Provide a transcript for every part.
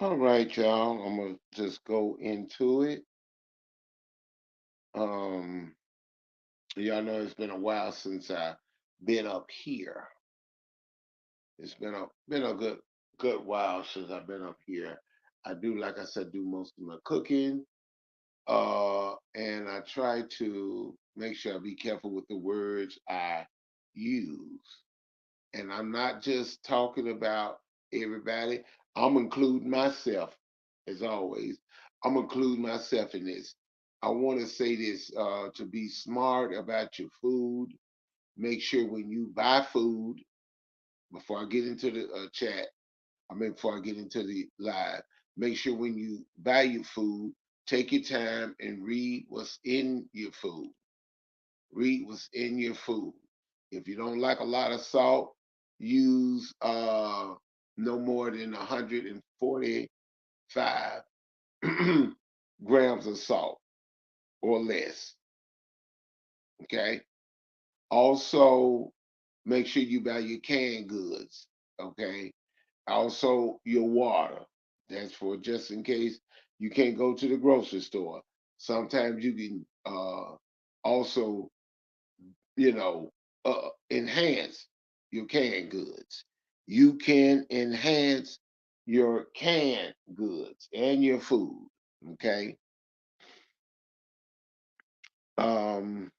All right, y'all. I'm gonna just go into it. Um, y'all know it's been a while since I've been up here. It's been a good while since I've been up here. I do, like I said, do most of my cooking. And I try to make sure I be careful with the words I use. And I'm not just talking about everybody. I'm including myself, as always. I'm including myself in this. I want to say this to be smart about your food. Make sure when you buy food, before I get into the chat, before I get into the live, make sure when you buy your food, take your time and read what's in your food. Read what's in your food. If you don't like a lot of salt, use no more than 145 grams of salt or less. Okay. Also, make sure you buy your canned goods. Okay. Also, your water. That's for just in case you can't go to the grocery store. Sometimes you can also enhance your canned goods. You can enhance your canned goods and your food. Okay. Um,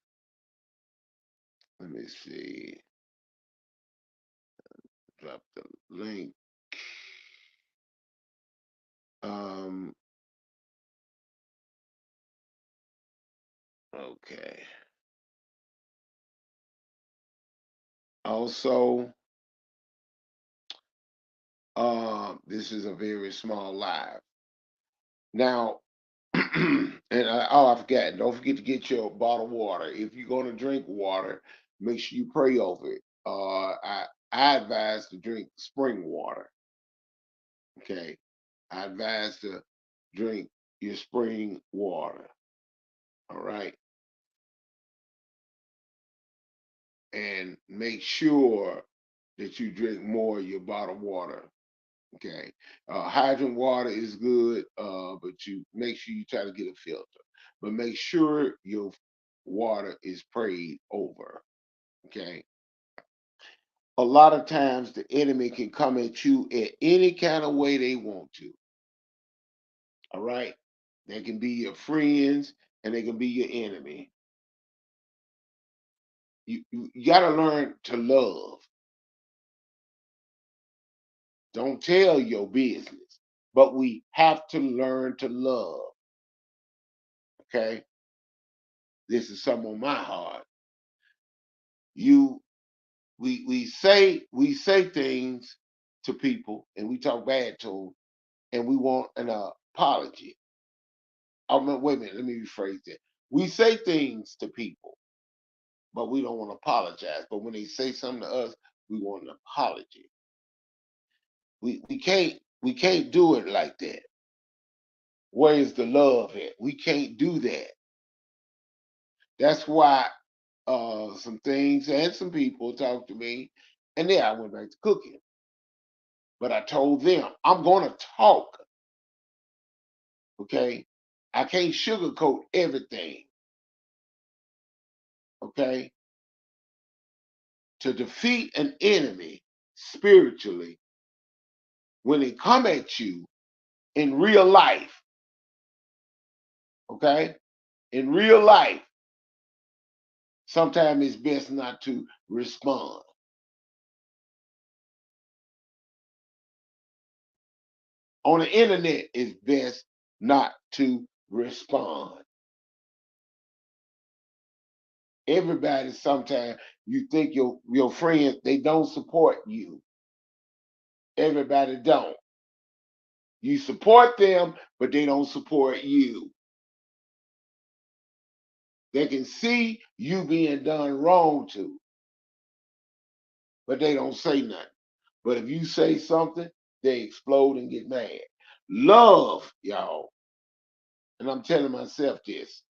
Let me see. Drop the link. Um, okay. Also, this is a very small live. Now, I forgot. Don't forget to get your bottled water. If you're going to drink water, make sure you pray over it. I advise to drink spring water. Okay, I advise to drink your spring water. All right, and make sure that you drink more of your bottled water. Okay, hydrant water is good, but you make sure you try to get a filter. But make sure your water is prayed over. Okay. A lot of times the enemy can come at you in any kind of way they want to. All right. They can be your friends and they can be your enemy. You got to learn to love. Don't tell your business, but we have to learn to love. Okay. This is some on my heart. You we say things to people and we talk bad to them and we want an apology. Wait a minute, let me rephrase that. We say things to people, but we don't want to apologize. But when they say something to us, we want an apology. We can't do it like that. Where is the love at? We can't do that. That's why some things and some people talked to me, and then I went back to cooking. But I told them I'm gonna talk. Okay, I can't sugarcoat everything. Okay, to defeat an enemy spiritually, when they come at you in real life, okay, in real life, sometimes it's best not to respond. On the internet, it's best not to respond. Everybody, sometimes you think your friends, they don't support you. Everybody don't. You support them, but they don't support you. They can see you being done wrong to, but they don't say nothing. But if you say something, they explode and get mad. Love, y'all, and I'm telling myself this,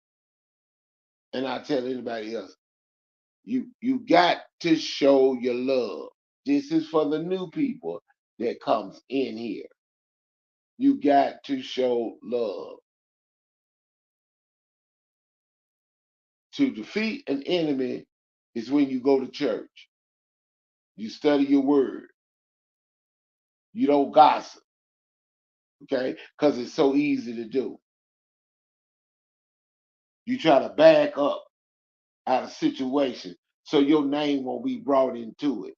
and I tell anybody else, you got to show your love. This is for the new people that comes in here. You got to show love. To defeat an enemy is when you go to church. You study your word. You don't gossip, okay? Because it's so easy to do. You try to back up out of situation so your name won't be brought into it.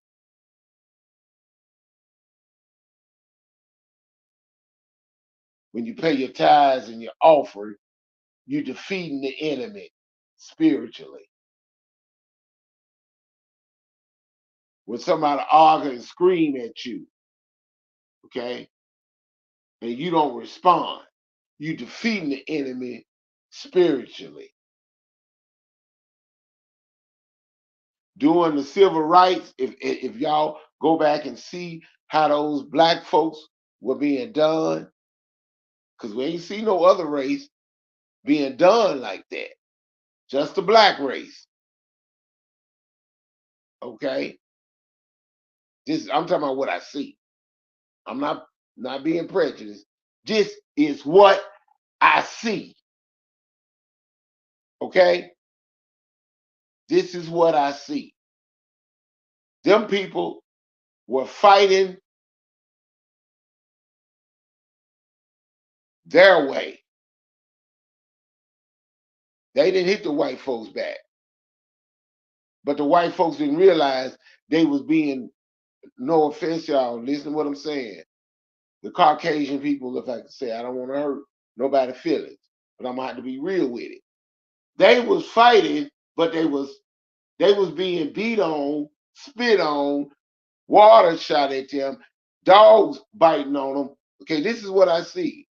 When you pay your tithes and your offering, you're defeating the enemy spiritually. When somebody argue and scream at you, okay, and you don't respond, you defeating the enemy spiritually. During the civil rights, if y'all go back and see how those black folks were being done, because we ain't see no other race being done like that. Just the black race. Okay? This I'm talking about what I see. I'm not being prejudiced. This is what I see. Okay? This is what I see. Them people were fighting their way. They didn't hit the white folks back. But the white folks didn't realize they was being, no offense, y'all, listen to what I'm saying. The Caucasian people, if I could say, I don't want to hurt nobody's feelings, but I'm gonna have to be real with it. They was fighting, but they was being beat on, spit on, water shot at them, dogs biting on them. Okay, this is what I see.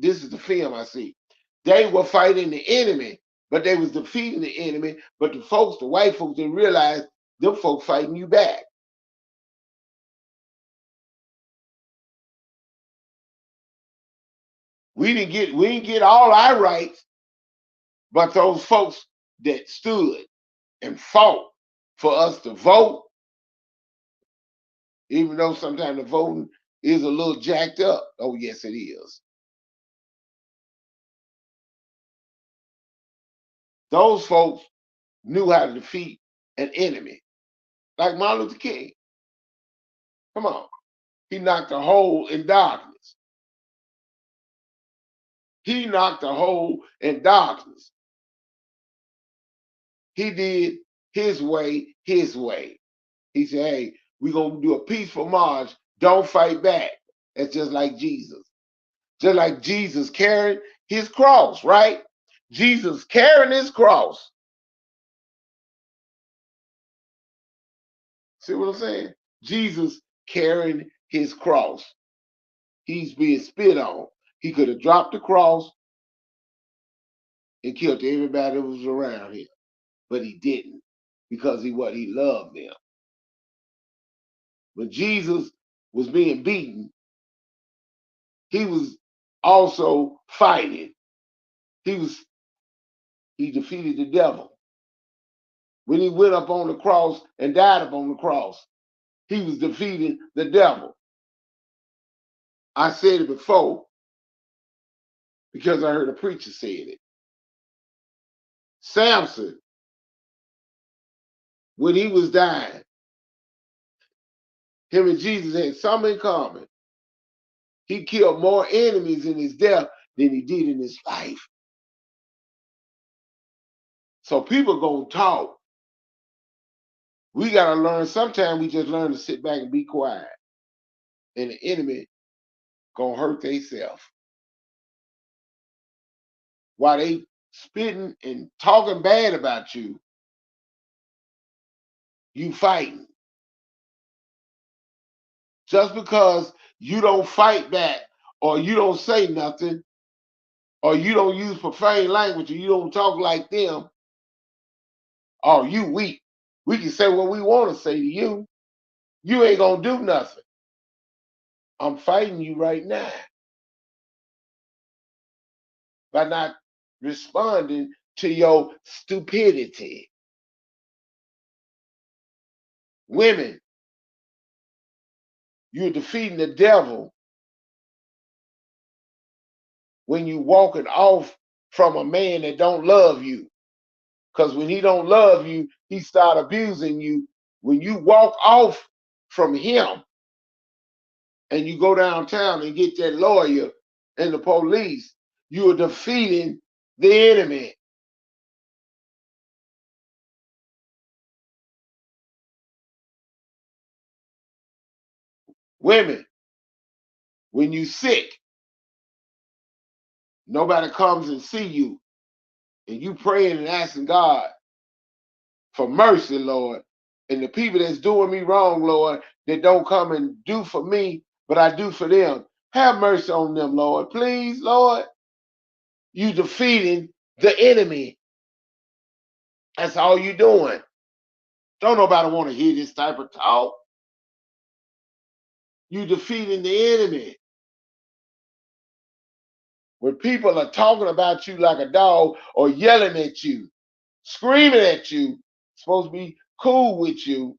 This is the film I see. They were fighting the enemy, but they was defeating the enemy. But the folks, the white folks, didn't realize them folks fighting you back. We didn't get all our rights, but those folks that stood and fought for us to vote, even though sometimes the voting is a little jacked up. Oh, yes, it is. Those folks knew how to defeat an enemy, like Martin Luther King. Come on. He knocked a hole in darkness. He knocked a hole in darkness. He did his way, his way. He said, hey, we're going to do a peaceful march. Don't fight back. That's just like Jesus. Just like Jesus carrying his cross, right? Jesus carrying his cross. See what I'm saying? Jesus carrying his cross. He's being spit on. He could have dropped the cross and killed everybody that was around him, but he didn't because he loved them. When Jesus was being beaten, he was also fighting. He defeated the devil. When he went up on the cross and died upon the cross, he was defeating the devil. I said it before because I heard a preacher say it. Samson, when he was dying, him and Jesus had something in common. He killed more enemies in his death than he did in his life. So people gonna talk. We gotta learn. Sometimes we just learn to sit back and be quiet. And the enemy gonna hurt themselves. While they spitting and talking bad about you, you fighting. Just because you don't fight back or you don't say nothing or you don't use profane language or you don't talk like them, oh, you weak. We can say what we want to say to you. You ain't gonna do nothing. I'm fighting you right now by not responding to your stupidity. Women, you're defeating the devil when you walking off from a man that don't love you. Because when he don't love you, he start abusing you. When you walk off from him and you go downtown and get that lawyer and the police, you are defeating the enemy. Women, when you sick, nobody comes and see you, and you praying and asking God for mercy, Lord. And the people that's doing me wrong, Lord, that don't come and do for me, but I do for them. Have mercy on them, Lord. Please, Lord. You defeating the enemy. That's all you doing. Don't nobody want to hear this type of talk. You defeating the enemy. When people are talking about you like a dog or yelling at you, screaming at you, supposed to be cool with you,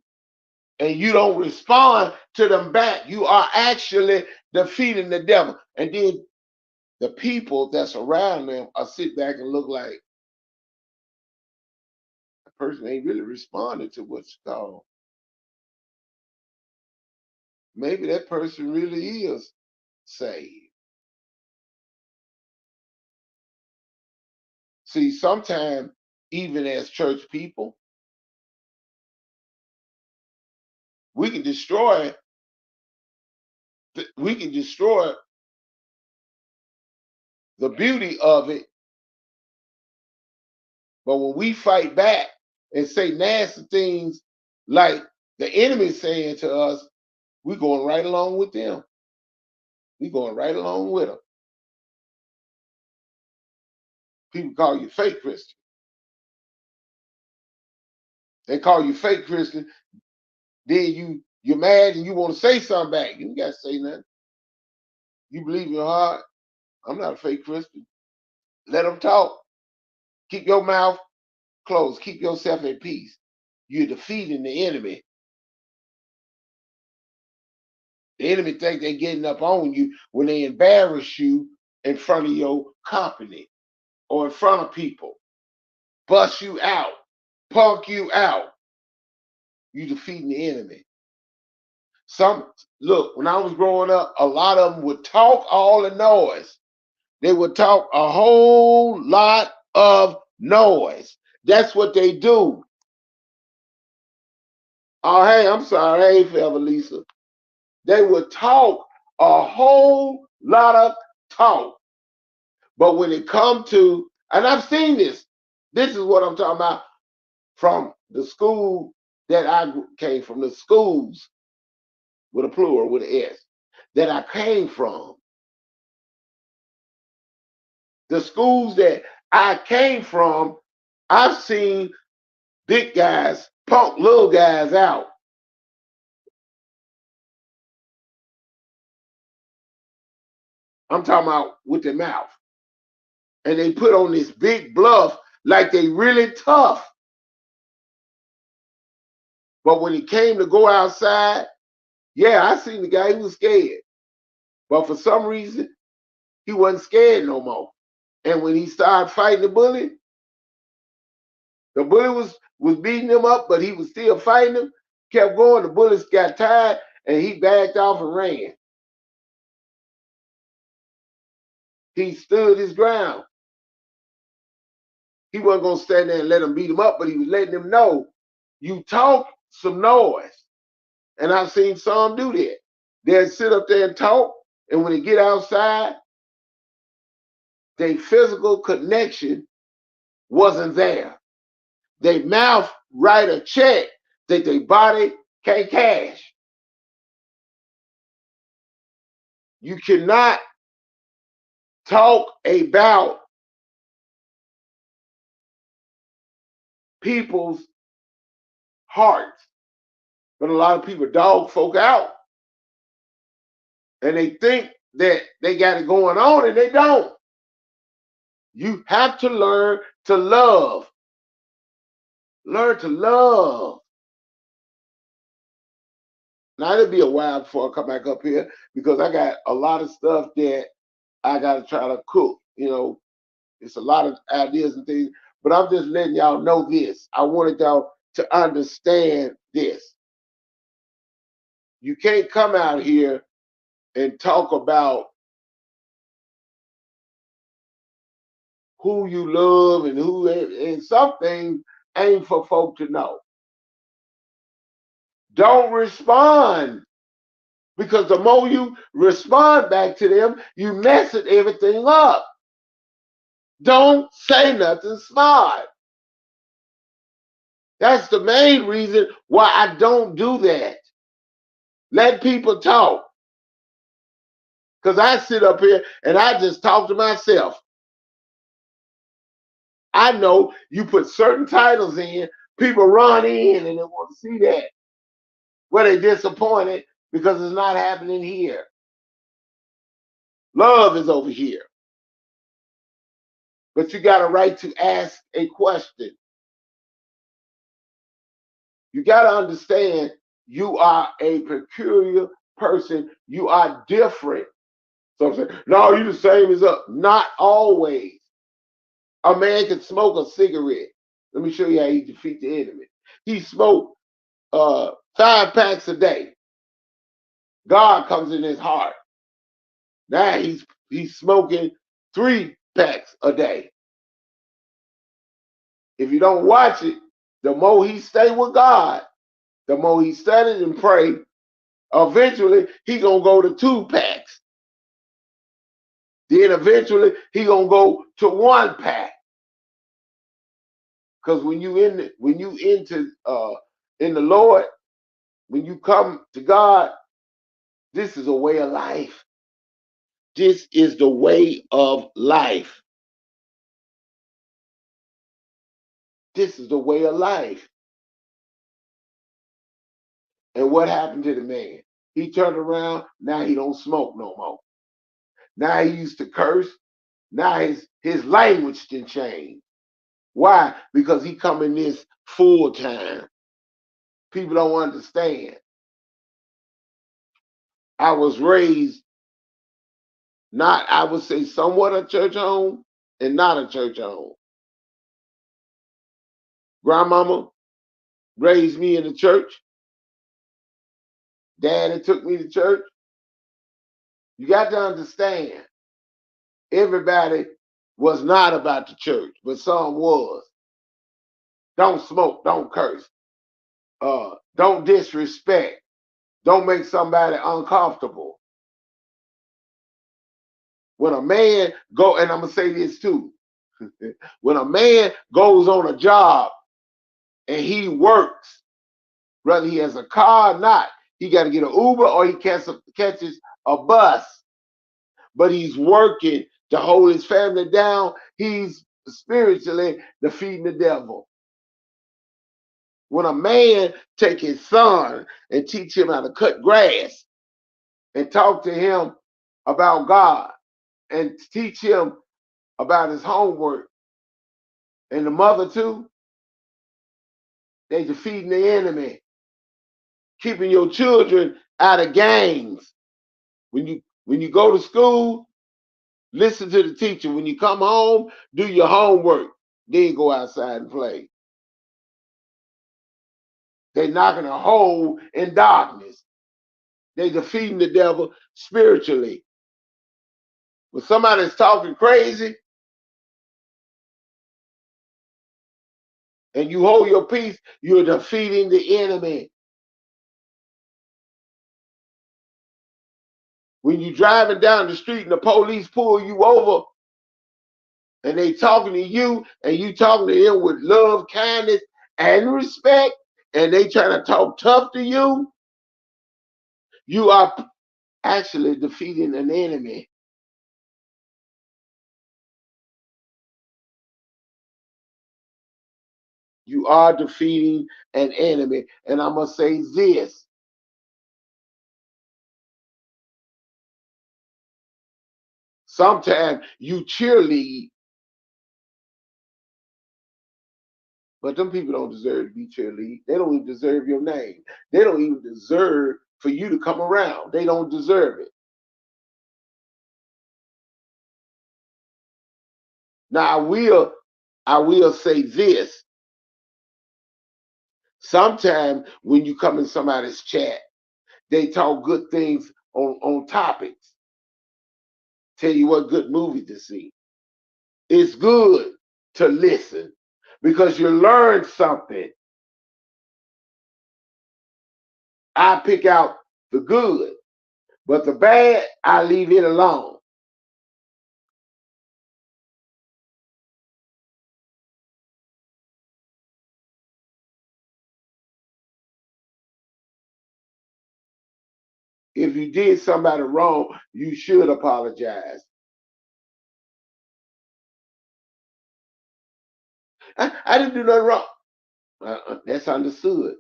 and you don't respond to them back, you are actually defeating the devil. And then the people that's around them are sit back and look like the person ain't really responded to what's called. Maybe that person really is saved. See, sometimes even as church people, we can destroy we can destroy the beauty of it, but when we fight back and say nasty things like the enemy saying to us, we're going right along with them. We're going right along with them. People call you fake Christian. They call you fake Christian. Then you're mad and you want to say something back. You ain't got to say nothing. You believe in your heart. I'm not a fake Christian. Let them talk. Keep your mouth closed. Keep yourself at peace. You're defeating the enemy. The enemy think they're getting up on you when they embarrass you in front of your company or in front of people. Bust you out. Punk you out. You defeating the enemy. Look, when I was growing up, a lot of them would talk all the noise. They would talk a whole lot of noise. That's what they do. Oh, hey, I'm sorry. Hey, Forever Lisa. They would talk a whole lot of talk. But when it comes to, and I've seen this is what I'm talking about from the school that I came from, the schools with a plural, with an S, that I came from. The schools that I came from, I've seen big guys punk little guys out. I'm talking about with their mouth. And they put on this big bluff like they really tough. But when it came to go outside, yeah, I seen the guy, he was scared. But for some reason, he wasn't scared no more. And when he started fighting the bully was beating him up, but he was still fighting him, kept going, the bullets got tired, and he backed off and ran. He stood his ground. He wasn't going to stand there and let him beat him up, but he was letting them know, you talk some noise. And I've seen some do that. They'll sit up there and talk, and when they get outside, their physical connection wasn't there. Their mouth write a check that their body can't cash. You cannot talk about people's hearts. But a lot of people dog folk out. And they think that they got it going on, and they don't. You have to learn to love. Learn to love. Now it'll be a while before I come back up here because I got a lot of stuff that I got to try to cook. It's a lot of ideas and things, but I'm just letting y'all know this. I wanted y'all to understand this. You can't come out here and talk about who you love and some things ain't for folk to know. Don't respond, because the more you respond back to them, you messing everything up. Don't say nothing smart. That's the main reason why I don't do that. Let people talk. Because I sit up here and I just talk to myself. I know you put certain titles in, people run in and they want to see that. Well, they're disappointed because it's not happening here. Love is over here. But you got a right to ask a question. You got to understand you are a peculiar person. You are different. So I'm saying, no, you the same as us. Not always. A man can smoke a cigarette. Let me show you how he defeat the enemy. He smoked 5 packs a day. God comes in his heart. Now he's smoking 3 packs a day. If you don't watch it, the more he stay with God, the more he studied and prayed, eventually he gonna go to 2 packs. Then eventually he gonna go to 1 pack. Because when you in the Lord, when you come to God, this is a way of life. This is the way of life. This is the way of life. And what happened to the man? He turned around. Now he don't smoke no more. Now he used to curse. Now his language didn't change. Why? Because he come in this full time. People don't understand. I was raised not, I would say, somewhat a church home and not a church home. Grandmama raised me in the church. Daddy took me to church. You got to understand, everybody was not about the church, but some was. Don't smoke, don't curse, don't disrespect, don't make somebody uncomfortable. When a man go, and I'm gonna say this too, when a man goes on a job and he works, whether he has a car or not, he got to get an Uber or he catches a bus, but he's working to hold his family down. He's spiritually defeating the devil. When a man take his son and teach him how to cut grass and talk to him about God and teach him about his homework, and the mother too, they defeating the enemy, keeping your children out of gangs. When you go to school, listen to the teacher. When you come home, do your homework. Then go outside and play. They're knocking a hole in darkness. They defeating the devil spiritually. When somebody's talking crazy and you hold your peace, you're defeating the enemy. When you're driving down the street and the police pull you over and they talking to you and you talking to them with love, kindness, and respect, and they trying to talk tough to you, you are actually defeating an enemy. You are defeating an enemy. And I'm going to say this. Sometimes you cheerlead, but them people don't deserve to be cheerlead. They don't even deserve your name. They don't even deserve for you to come around. They don't deserve it. Now I will say this. Sometimes when you come in somebody's chat, they talk good things on topics. Tell you what good movie to see. It's good to listen because you learn something. I pick out the good, but the bad, I leave it alone. If you did somebody wrong, you should apologize. I didn't do nothing wrong. That's understood.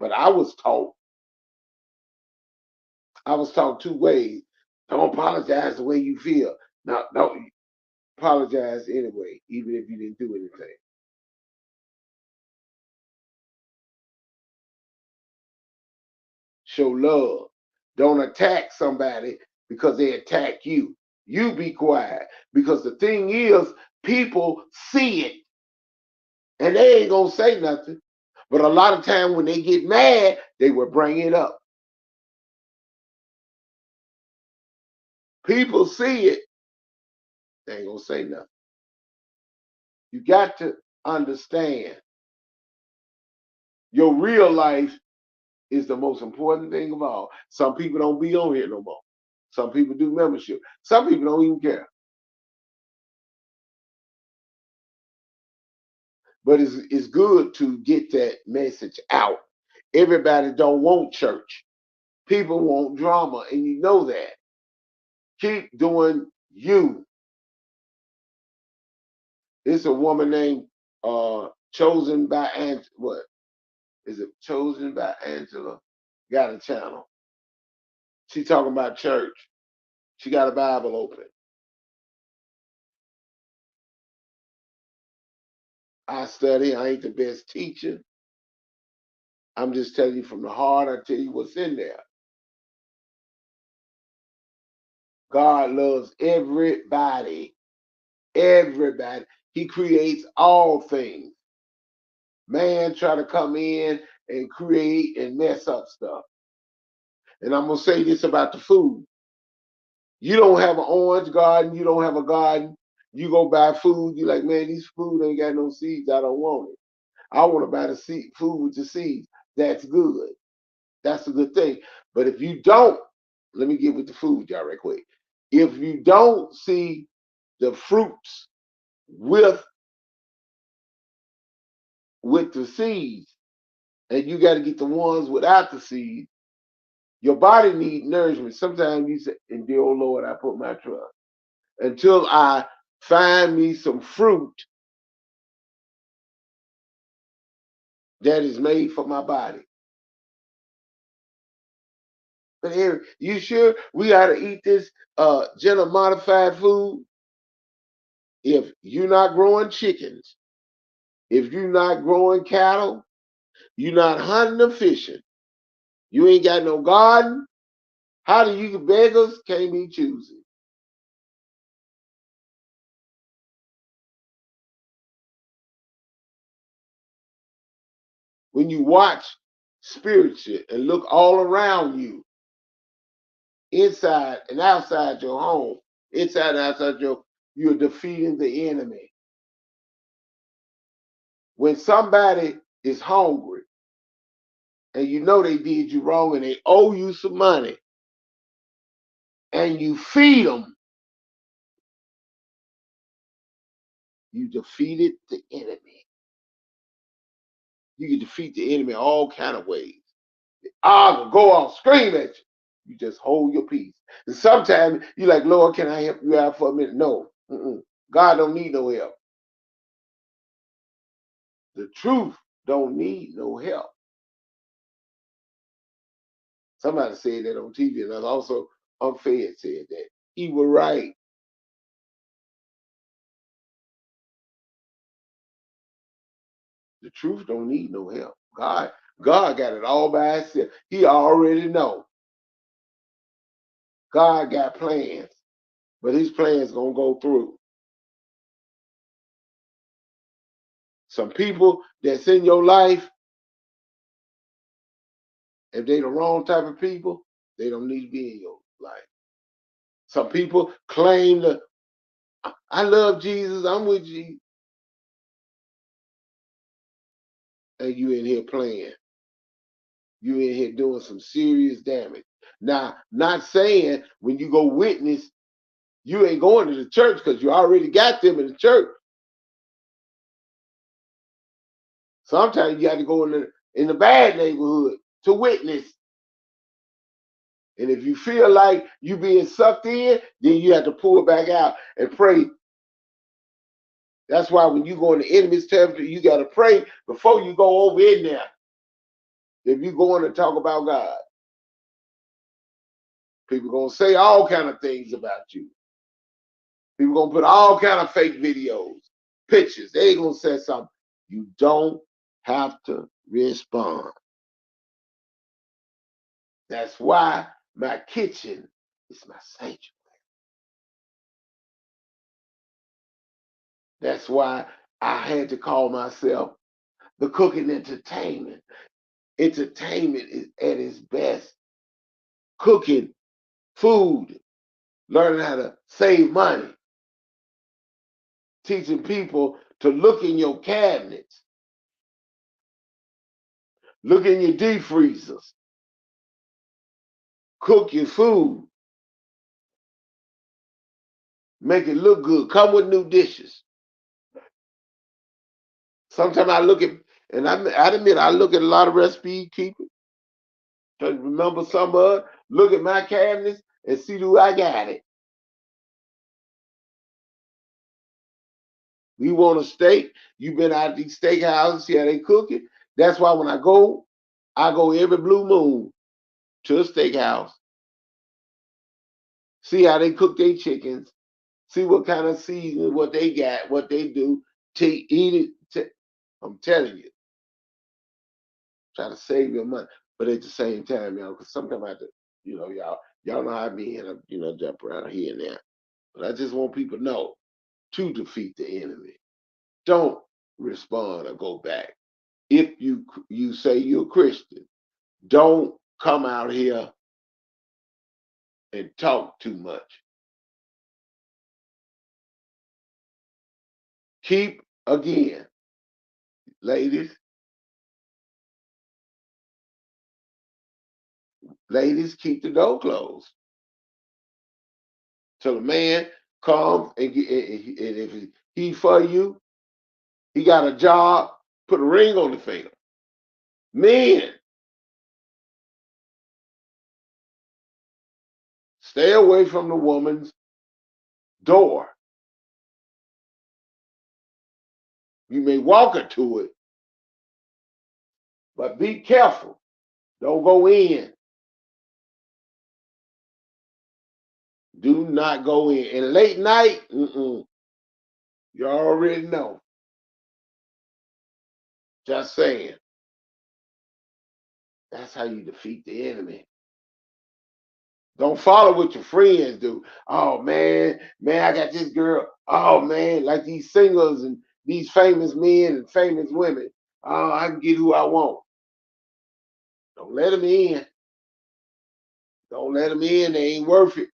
But I was taught two ways. Don't apologize the way you feel. No, don't apologize anyway, even if you didn't do anything. Show love. Don't attack somebody because they attack you. You be quiet. Because the thing is, people see it and they ain't gonna say nothing. But a lot of time when they get mad, they will bring it up. People see it, they ain't gonna say nothing. You got to understand your real life is the most important thing of all. Some people don't be on here no more. Some people do membership. Some people don't even care. But it's good to get that message out. Everybody don't want church. People want drama, and you know that. Keep doing you. It's a woman named Chosen by what is it? Chosen by Angela. Got a channel. She talking about church. She got a Bible open. I study. I ain't the best teacher. I'm just telling you from the heart. I tell you what's in there. God loves everybody. Everybody. He creates all things. Man try to come in and create and mess up stuff. And I'm gonna say this about the food. You don't have an orange garden, you don't have a garden, you go buy food, you like, man, this food ain't got no seeds, I don't want it. I want to buy the food with the seeds. That's good. That's a good thing. But if you don't, let me get with the food, y'all, right quick. If you don't see the fruits with the seeds, and you got to get the ones without the seeds, your body needs nourishment. Sometimes you say, "In dear old Lord, I put my trust." Until I find me some fruit that is made for my body. But here, you sure we got to eat this genetic modified food? If you're not growing chickens, if you're not growing cattle, you're not hunting or fishing, you ain't got no garden, how do you beggars can't be choosing? When you watch spiritual and look all around you, inside and outside your home, inside and outside you're defeating the enemy. When somebody is hungry and you know they did you wrong and they owe you some money and you feed them, you defeated the enemy. You can defeat the enemy all kind of ways. I'll go off, scream at you. You just hold your peace. And sometimes you like, Lord, can I help you out for a minute? No. God don't need no help. The truth don't need no help. Somebody said that on TV, and also Unfed said that. He was right. The truth don't need no help. God got it all by himself. He already know. God got plans, but his plans gonna go through. Some people that's in your life, if they the wrong type of people, they don't need to be in your life. Some people claim that I love Jesus, I'm with Jesus, and you in here playing. You in here doing some serious damage. Now, not saying when you go witness, you ain't going to the church because you already got them in the church. Sometimes you got to go in the bad neighborhood to witness. And if you feel like you being sucked in, then you have to pull back out and pray. That's why when you go in the enemy's territory, you got to pray before you go over in there. If you go in and talk about God, people gonna say all kind of things about you. People gonna put all kind of fake videos, pictures. They ain't gonna say something. You don't have to respond. That's why my kitchen is my sanctuary. That's why I had to call myself the Cooking Entertainment. Entertainment is at its best. Cooking, food, learning how to save money, teaching people to look in your cabinets, look in your deep freezers, cook your food, make it look good, come with new dishes. Sometimes I look at, and I admit I look at a lot of recipe keepers, to remember some of it, look at my cabinets and see do I got it. You want a steak? You been out these steakhouses, yeah, they cook it. That's why when I go every blue moon to a steakhouse, see how they cook their chickens, see what kind of seasoning, what they got, what they do to eat it. I'm telling you, try to save your money, but at the same time, y'all, because sometimes I have to, y'all know how I be in, jump around here and there. But I just want people to know to defeat the enemy. Don't respond or go back. If you say you're a Christian, don't come out here and talk too much. Keep, again, ladies, keep the door closed till the man comes and if he for you, he got a job, put a ring on the finger. Men, stay away from the woman's door. You may walk her to it, but be careful. Don't go in. Do not go in. And late night, you already know. Just saying. That's how you defeat the enemy. Don't follow what your friends do. Oh man, I got this girl. Oh man, like these singers and these famous men and famous women. Oh, I can get who I want. Don't let them in. Don't let them in. They ain't worth it.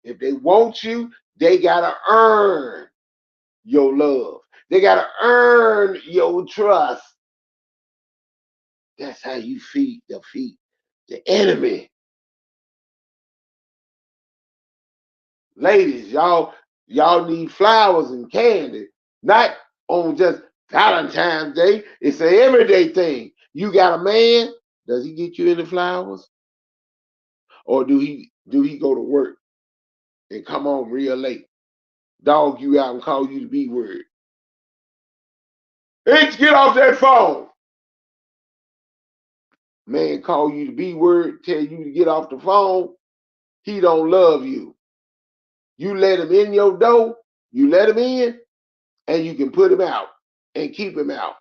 If they want you, they gotta earn your love. They gotta earn your trust. That's how you defeat the enemy. Ladies, y'all need flowers and candy, not on just Valentine's Day. It's an everyday thing. You got a man, does he get you any flowers? Or do he go to work and come home real late, dog you out and call you the B word? Bitch, get off that phone. Man call you the B word, tell you to get off the phone. He don't love you. You let him in your door, you let him in, and you can put him out and keep him out.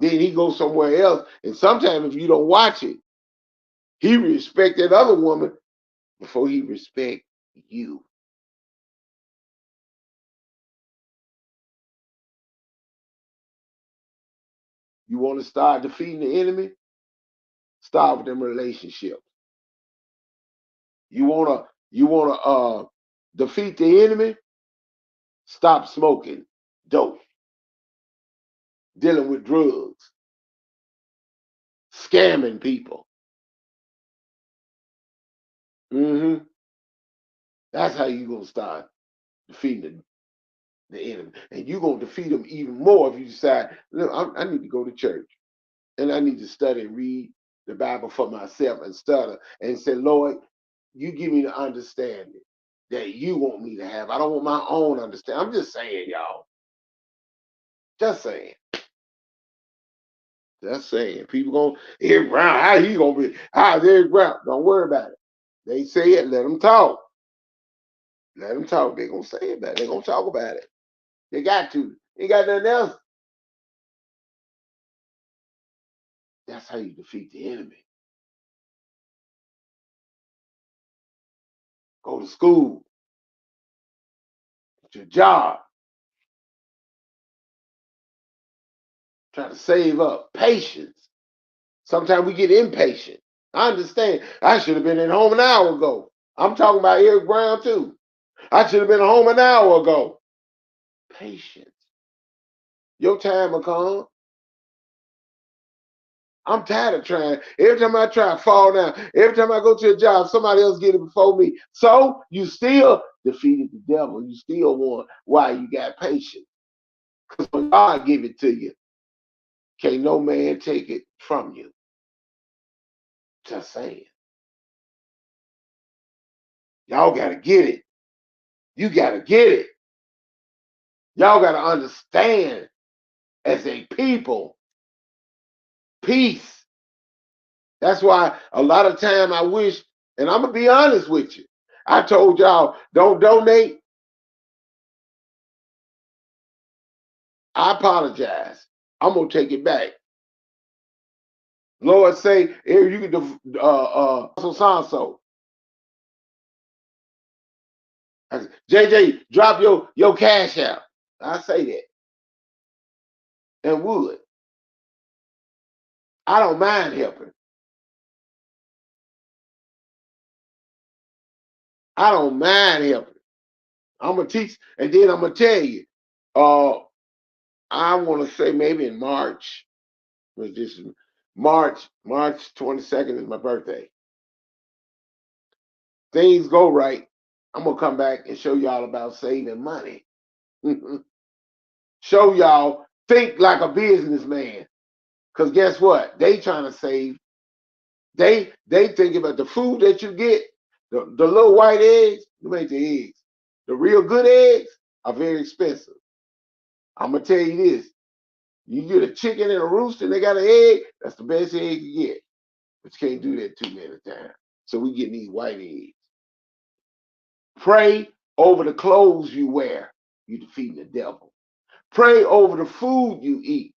Then he goes somewhere else. And sometimes if you don't watch it, he respect that other woman before he respect you. You want to start defeating the enemy? Start with them relationships. You wanna defeat the enemy? Stop smoking dope, dealing with drugs, scamming people. Mm-hmm. That's how you gonna start defeating the enemy, and you're gonna defeat them even more if you decide, look, I need to go to church and I need to study and read the Bible for myself and study and say, Lord, you give me the understanding that you want me to have. I don't want my own understanding. I'm just saying, y'all. Just saying. Just saying. People gonna Eric Brown, how he gonna be? How's Eric Brown? Don't worry about it. They say it, let them talk. Let them talk. They're gonna say it, they're gonna talk about it. They got to. They got nothing else. That's how you defeat the enemy. Go to school, get your job, try to save up. Patience. Sometimes we get impatient. I understand. I should have been at home an hour ago. I'm talking about Eric Brown too. I should have been home an hour ago. Patience. Your time will come. I'm tired of trying. Every time I try, I fall down. Every time I go to a job, somebody else get it before me. So you still defeated the devil. You still won. Why? You got patience. Because when God give it to you, can't no man take it from you. Just saying. Y'all got to get it. You got to get it. Y'all got to understand as a people, peace. That's why a lot of time I wish, and I'm going to be honest with you. I told y'all, don't donate. I apologize. I'm going to take it back. Lord say, if you can, so. JJ, drop your cash out. I say that. And would. I don't mind helping. I don't mind helping. I'm going to teach, and then I'm going to tell you, I want to say maybe in March, was this March 22nd is my birthday. Things go right, I'm going to come back and show y'all about saving money. Show y'all, think like a businessman. Because guess what? They trying to save. They think about the food that you get, the little white eggs, you make the eggs. The real good eggs are very expensive. I'm going to tell you this. You get a chicken and a rooster and they got an egg, that's the best egg you get. But you can't do that too many times. So we getting these white eggs. Pray over the clothes you wear. You defeating the devil. Pray over the food you eat.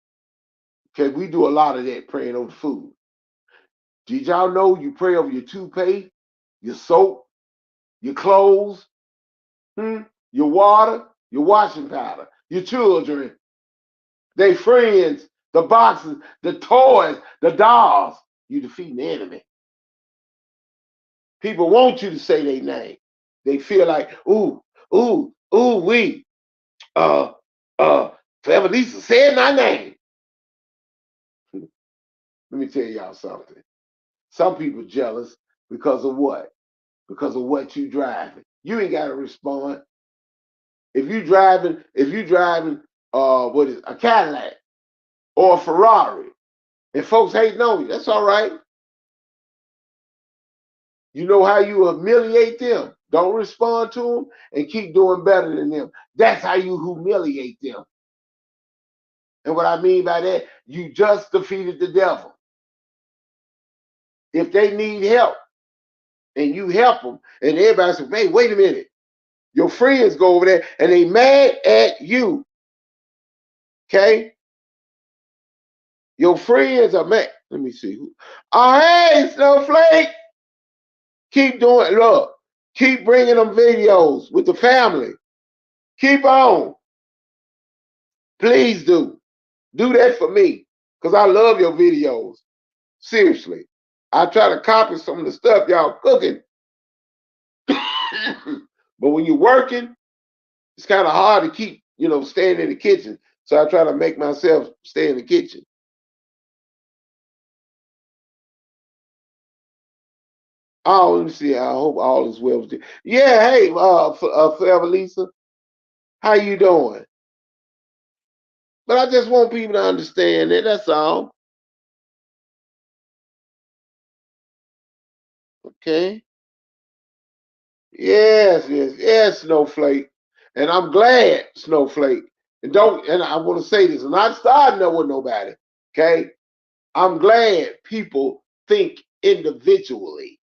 Okay, we do a lot of that, praying over food. Did y'all know you pray over your toothpaste, your soap, your clothes, your water, your washing powder, your children, their friends, the boxes, the toys, the dolls? You defeating the enemy. People want you to say their name. They feel like, we, Forever Lisa said my name. Let me tell y'all something. Some people jealous because of what? Because of what you driving. You ain't got to respond. If you driving, what is it, a Cadillac or a Ferrari, and folks hating on you, that's all right. You know how you humiliate them? Don't respond to them and keep doing better than them. That's how you humiliate them. And what I mean by that, you just defeated the devil. If they need help and you help them, and everybody says, hey, wait a minute. Your friends go over there and they mad at you. Okay? Your friends are mad. Let me see. Oh, hey, Snowflake. Keep doing, look, keep bringing them videos with the family. Keep on. Please do. Do that for me. because I love your videos. Seriously. I try to copy some of the stuff y'all cooking. But when you're working, it's kind of hard to keep, staying in the kitchen. So I try to make myself stay in the kitchen. Oh, let me see. I hope all is well with you. Yeah, hey, Forever Lisa, how you doing? But I just want people to understand it. That's all. Okay. Yes, yes, yes, Snowflake. And I'm glad, Snowflake. And I want to say this, and I'm starting there with nobody. Okay. I'm glad people think individually.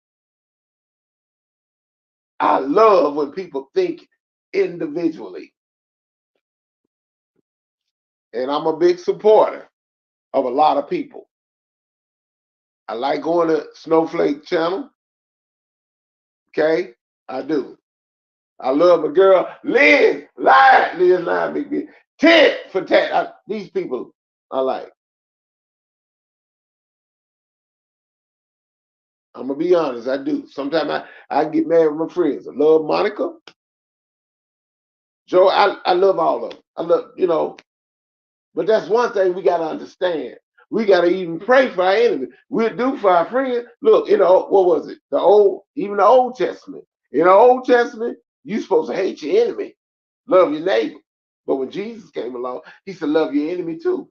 I love when people think individually. And I'm a big supporter of a lot of people. I like going to Snowflake channel. Okay. I do. I love my girl, Liz Line, big bitch. Tit for tat. These people I like. I'm gonna be honest, I do. Sometimes I get mad with my friends. I love Monica, Joe. I love all of them. I love. But that's one thing we gotta understand. We gotta even pray for our enemies. We'll do for our friends. Look, what was it? Even the Old Testament. In the Old Testament, you supposed to hate your enemy, love your neighbor. But when Jesus came along, he said, love your enemy too.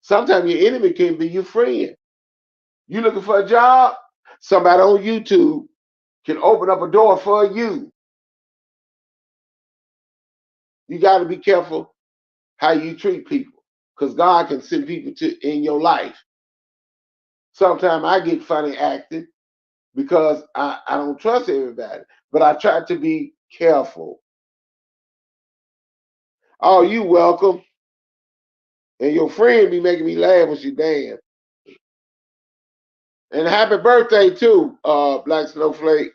Sometimes your enemy can be your friend. You looking for a job? Somebody on YouTube can open up a door for you. You got to be careful how you treat people, because God can send people in your life. Sometimes I get funny acting because I don't trust everybody, but I try to be careful. Oh, you welcome. And your friend be making me laugh when she dance. And happy birthday too, Black Snowflake.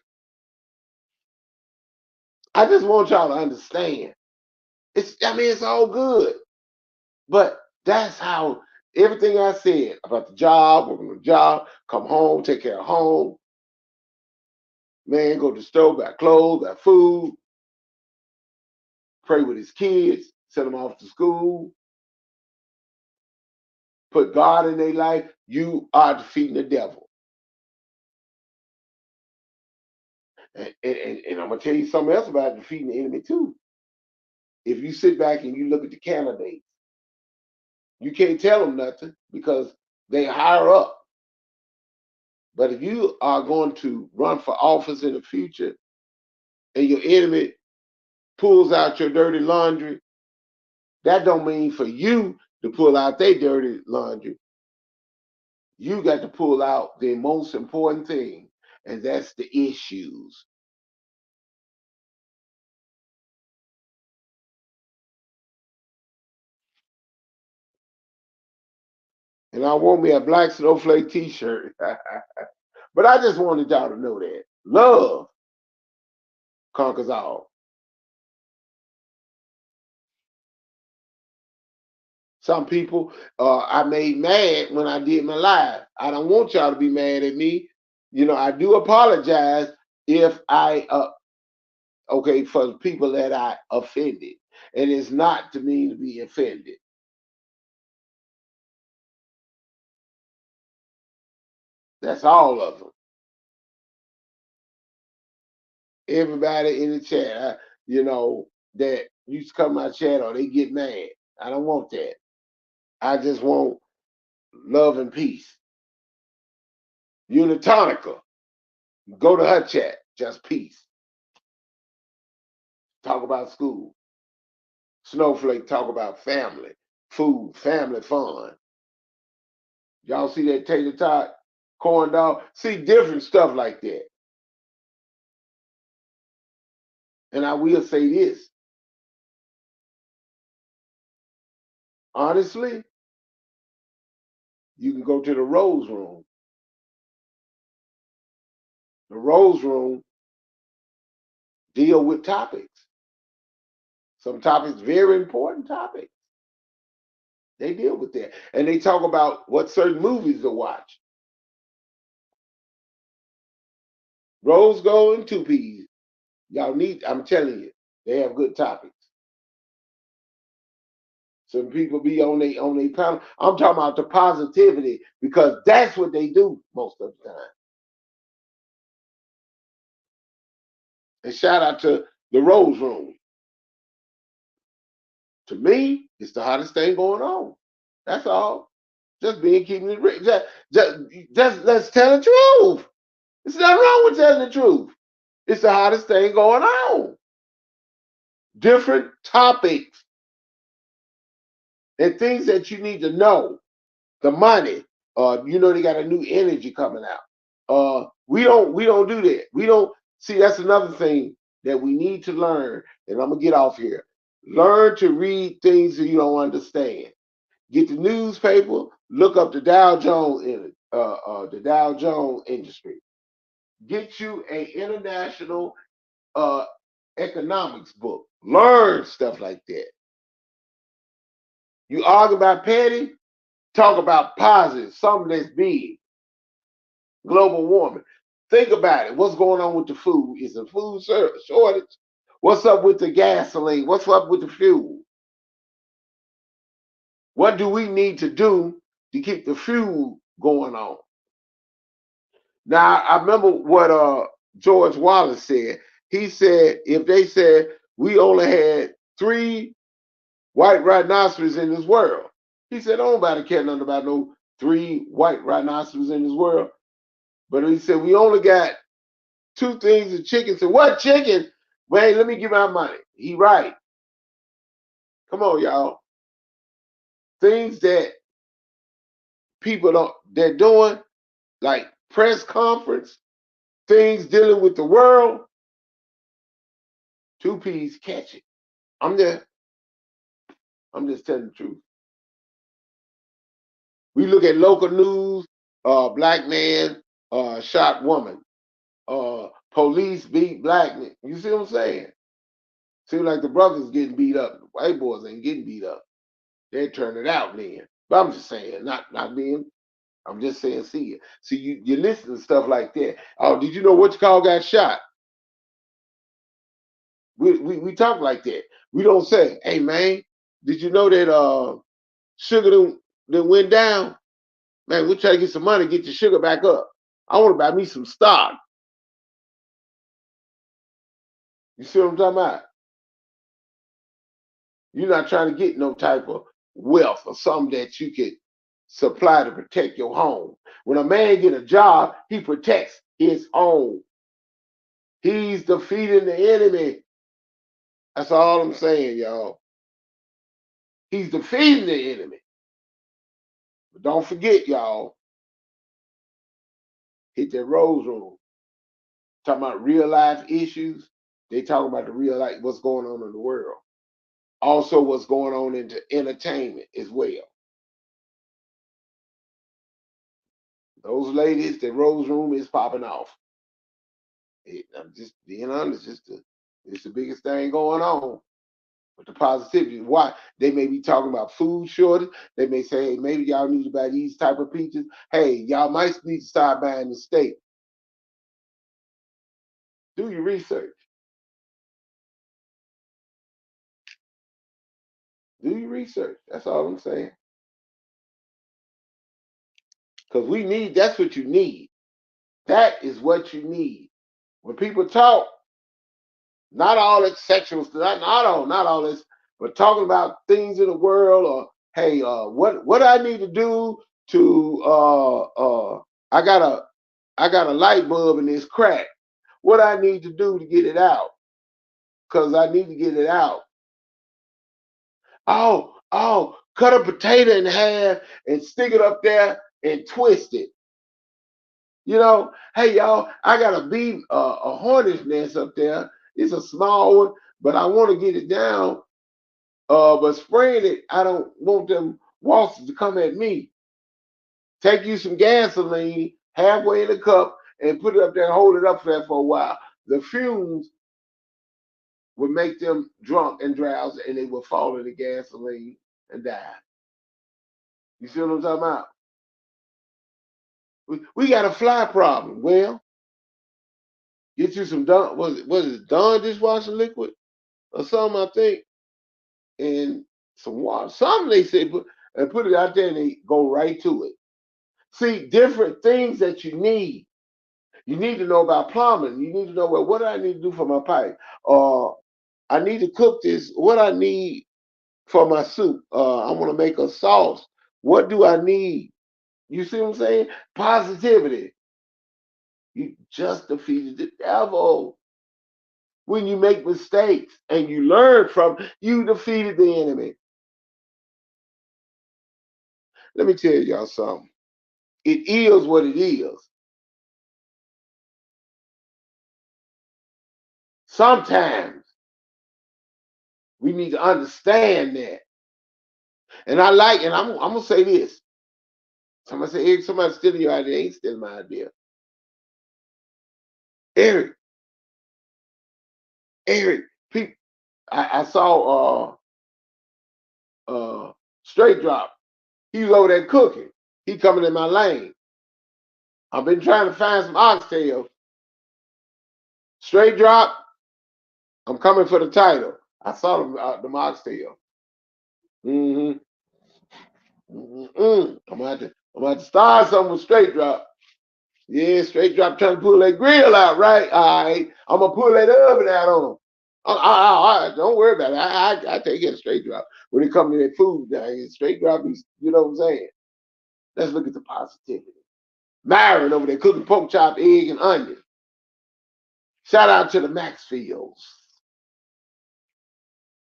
I just want y'all to understand. It's all good. But that's how everything I said about the job, working on the job, come home, take care of home, man, go to the store, buy clothes, buy food, pray with his kids, send them off to school, put God in their life, you are defeating the devil. And I'm going to tell you something else about defeating the enemy too. If you sit back and you look at the candidates, you can't tell them nothing because they higher up. But if you are going to run for office in the future and your enemy pulls out your dirty laundry, that don't mean for you to pull out their dirty laundry. You got to pull out the most important thing, and that's the issues. And I want me a Black Snowflake t-shirt. But I just wanted y'all to know that love conquers all. Some people I made mad when I did my live. I don't want y'all to be mad at me. I do apologize if I okay, for the people that I offended. And it's not to me to be offended. That's all of them. Everybody in the chat, that used to come to my chat or they get mad. I don't want that. I just want love and peace. Unitonica, go to her chat, just peace. Talk about school. Snowflake, talk about family, food, family fun. Y'all see that tater tot, corn dog? See different stuff like that. And I will say this. Honestly, you can go to the Rose Room. The Rose Room deal with topics. Some topics, very important topics. They deal with that. And they talk about what certain movies to watch. Rose Gold and Two Peas. Y'all need, I'm telling you, they have good topics. Some people be on they panel. I'm talking about the positivity because that's what they do most of the time. And shout out to the Rose Room. To me, it's the hottest thing going on. That's all. Just being keeping it real. Just let's tell the truth. There's nothing wrong with telling the truth. It's the hottest thing going on. Different topics and things that you need to know. The money. They got a new energy coming out. We don't do that. We don't see that's another thing that we need to learn, and I'm gonna get off here. Learn to read things that you don't understand. Get the newspaper, look up the Dow Jones industry. Get you a international uh economics book. Learn stuff like that. You argue about petty, talk about positive, something that's big. Global warming. Think about it. What's going on with the food? Is a food shortage? What's up with the gasoline? What's up with the fuel? What do we need to do to keep the fuel going on? Now, I remember what George Wallace said. He said if they said we only had 3 white rhinoceros in this world, he said, "Oh, nobody care nothing about no 3 white rhinoceros in this world." But he said, "We only got 2 things of chicken." So what chicken? Wait, let me give my money. He right. Come on, y'all. Things that people don't they're doing, like press conference, things dealing with the world, Two Peas catch it. I'm there. I'm just telling the truth. We look at local news, black man shot woman, police beat black man. You see what I'm saying? Seems like the brothers getting beat up. The white boys ain't getting beat up. They turn it out then. But I'm just saying, not being. I'm just saying, see it. See, you listen to stuff like that. Oh, did you know what you call got shot? We talk like that. We don't say, hey man, did you know that sugar done went down? Man, we'll try to get some money, get your sugar back up. I want to buy me some stock. You see what I'm talking about? You're not trying to get no type of wealth or something that you could supply to protect your home. When a man get a job, he protects his own. He's defeating the enemy. That's all I'm saying, y'all. He's defeating the enemy. But don't forget, y'all, hit that Rose Room. Talking about real life issues. They talking about the real life, what's going on in the world. Also, what's going on into entertainment as well. Those ladies, the Rose Room is popping off. I'm just being honest. It's the biggest thing going on. But the positivity, why they may be talking about food shortage. They may say, hey, maybe y'all need to buy these type of peaches. Hey, y'all might need to start buying the steak. Do your research. Do your research. That's all I'm saying. Because we need, that's what you need. That is what you need. When people talk, not all that sexual stuff, not all this, but talking about things in the world or hey, what I need to do to I got a light bulb in this crack. What I need to do to get it out? Because I need to get it out. Cut a potato in half and stick it up there and twist it. Hey y'all, I got a hornet's nest up there. It's a small one, but I want to get it down. But spraying it, I don't want them wasps to come at me. Take you some gasoline halfway in the cup and put it up there and hold it up there for a while. The fumes would make them drunk and drowsy and they would fall in the gasoline and die. You see what I'm talking about? We got a fly problem. Well, get you some Dawn, was it Dawn dishwashing liquid or something, I think, and some water. Something they say put it out there and they go right to it. See, different things that you need. You need to know about plumbing. You need to know, well, what do I need to do for my pipe? Or I need to cook this. What I need for my soup. I want to make a sauce. What do I need? You see what I'm saying? Positivity. You just defeated the devil. When you make mistakes and you learn from, you defeated the enemy. Let me tell y'all something. It is what it is. Sometimes we need to understand that. And I'm gonna say this. Somebody say, Eric, somebody's stealing your idea. They ain't stealing my idea. Eric, Eric, people, I saw Straight Drop. He was over there cooking. He coming in my lane. I've been trying to find some oxtail. Straight Drop, I'm coming for the title. I saw them oxtail. Mm-hmm. Mm-hmm. I'm gonna have to start something with Straight Drop. Yeah, Straight Drop trying to pull that grill out, right? All right. I'm gonna pull that oven out on them. Don't worry about it. I take it Straight Drop. When it comes to that food, Straight Drop, you know what I'm saying? Let's look at the positivity. Myron over there cooking pork chop, egg, and onion. Shout out to the Maxfields.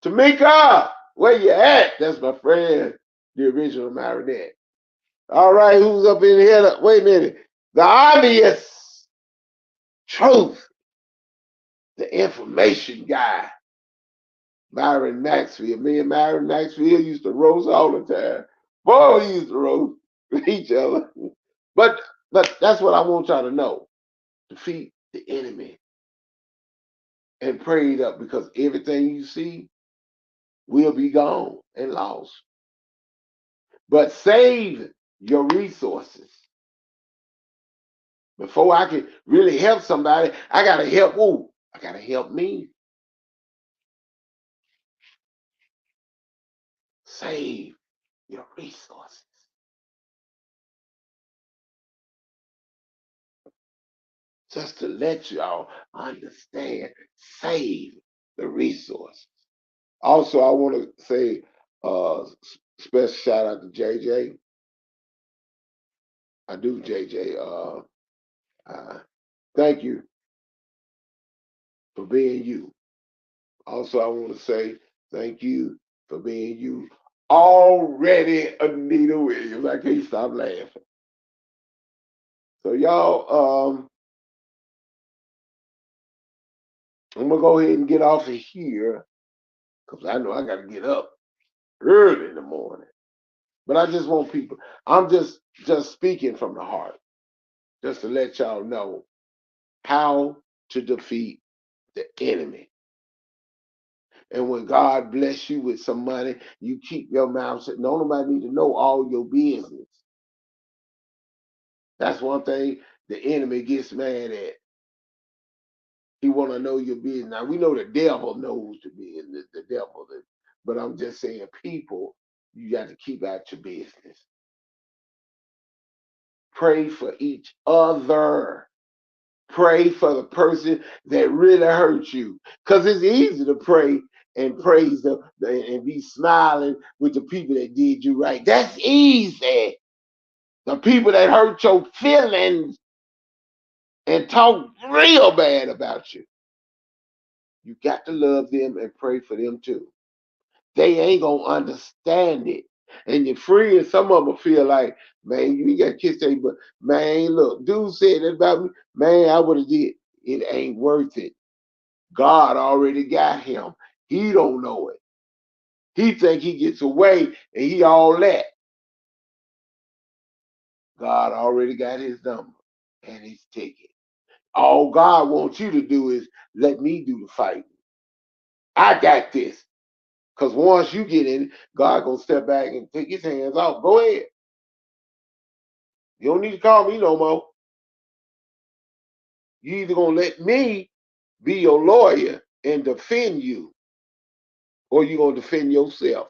Tamika, where you at? That's my friend, the original Marinette. All right, who's up in here? Wait a minute. The obvious truth, the information guy, Myron Maxfield. Me and Myron Maxfield used to roast all the time. Boy, we used to roast each other. But that's what I want y'all to know. Defeat the enemy and pray it up because everything you see will be gone and lost. But save your resources. Before I can really help somebody, I gotta help who? I gotta help me. Save your resources. Just to let y'all understand, save the resources. Also, I want to say special shout out to JJ. I do, JJ. Thank you for being you. Also, I want to say thank you for being you. Already, Anita Williams. I can't stop laughing. So, y'all, I'm gonna go ahead and get off of here because I know I got to get up early in the morning. But I just want people. I'm just speaking from the heart, just to let y'all know how to defeat the enemy. And when God bless you with some money, you keep your mouth shut. No nobody need to know all your business. That's one thing the enemy gets mad at. He want to know your business. Now we know the devil knows the business, the devil. But I'm just saying, people, you got to keep out your business. Pray for each other. Pray for the person that really hurt you. Because it's easy to pray and praise them and be smiling with the people that did you right. That's easy. The people that hurt your feelings and talk real bad about you. You got to love them and pray for them too. They ain't gonna understand it. And your friends, some of them feel like, man, you ain't got kissed any, but man, look, dude said that about me. Man, I would have did. It ain't worth it. God already got him. He don't know it. He think he gets away and he all that. God already got his number and his ticket. All God wants you to do is let me do the fighting. I got this. Because once you get in, God gonna step back and take his hands off. Go ahead. You don't need to call me no more. You either gonna let me be your lawyer and defend you, or you gonna defend yourself.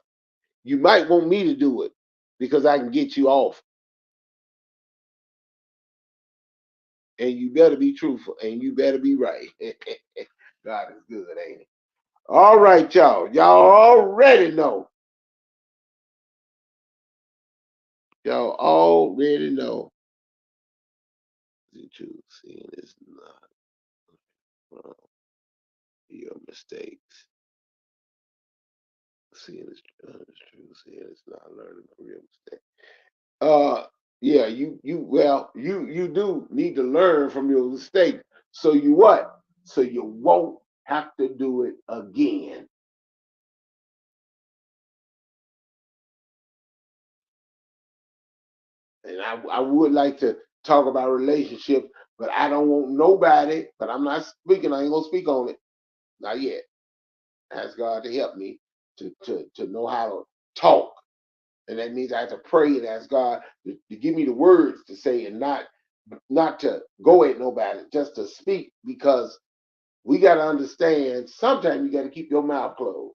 You might want me to do it because I can get you off. And you better be truthful and you better be right. God is good, ain't it? All right, y'all. Y'all already know. Y'all already know. You seeing is not your mistakes. Seeing is true. Seeing is not learning a real mistake. Yeah, you do need to learn from your mistake. So you what? So you won't have to do it again. And I would like to talk about relationships, but I don't want nobody, but I'm not speaking, I ain't gonna speak on it. Not yet. Ask God to help me to know how to talk. And that means I have to pray and ask God to give me the words to say and not to go at nobody, just to speak, because we got to understand sometimes you got to keep your mouth closed.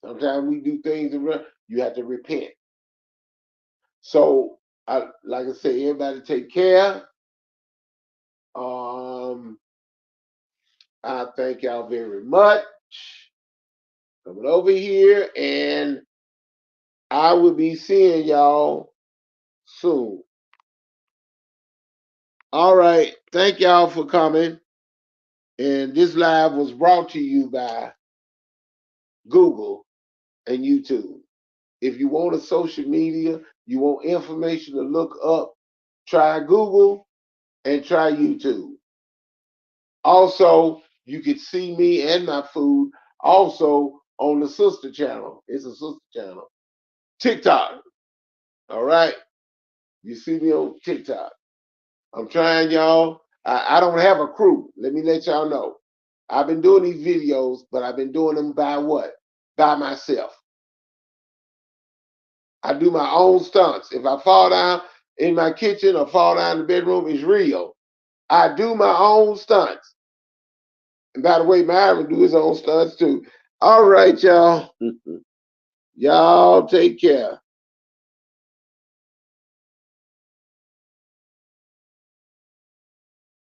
Sometimes we do things and you have to repent. So, like I say, everybody take care. Um, I thank y'all very much coming over here, and I will be seeing y'all soon. All right. Thank y'all for coming. And this live was brought to you by Google and YouTube. If you want a social media, you want information to look up, try Google and try YouTube. Also, you can see me and my food also on the sister channel. It's a sister channel. TikTok. All right. You see me on TikTok. I'm trying, y'all. I don't have a crew. Let me let y'all know. I've been doing these videos, but I've been doing them by what? By myself. I do my own stunts. If I fall down in my kitchen or fall down in the bedroom, it's real. I do my own stunts. And by the way, Myron do his own stunts too. All right, y'all. Y'all take care.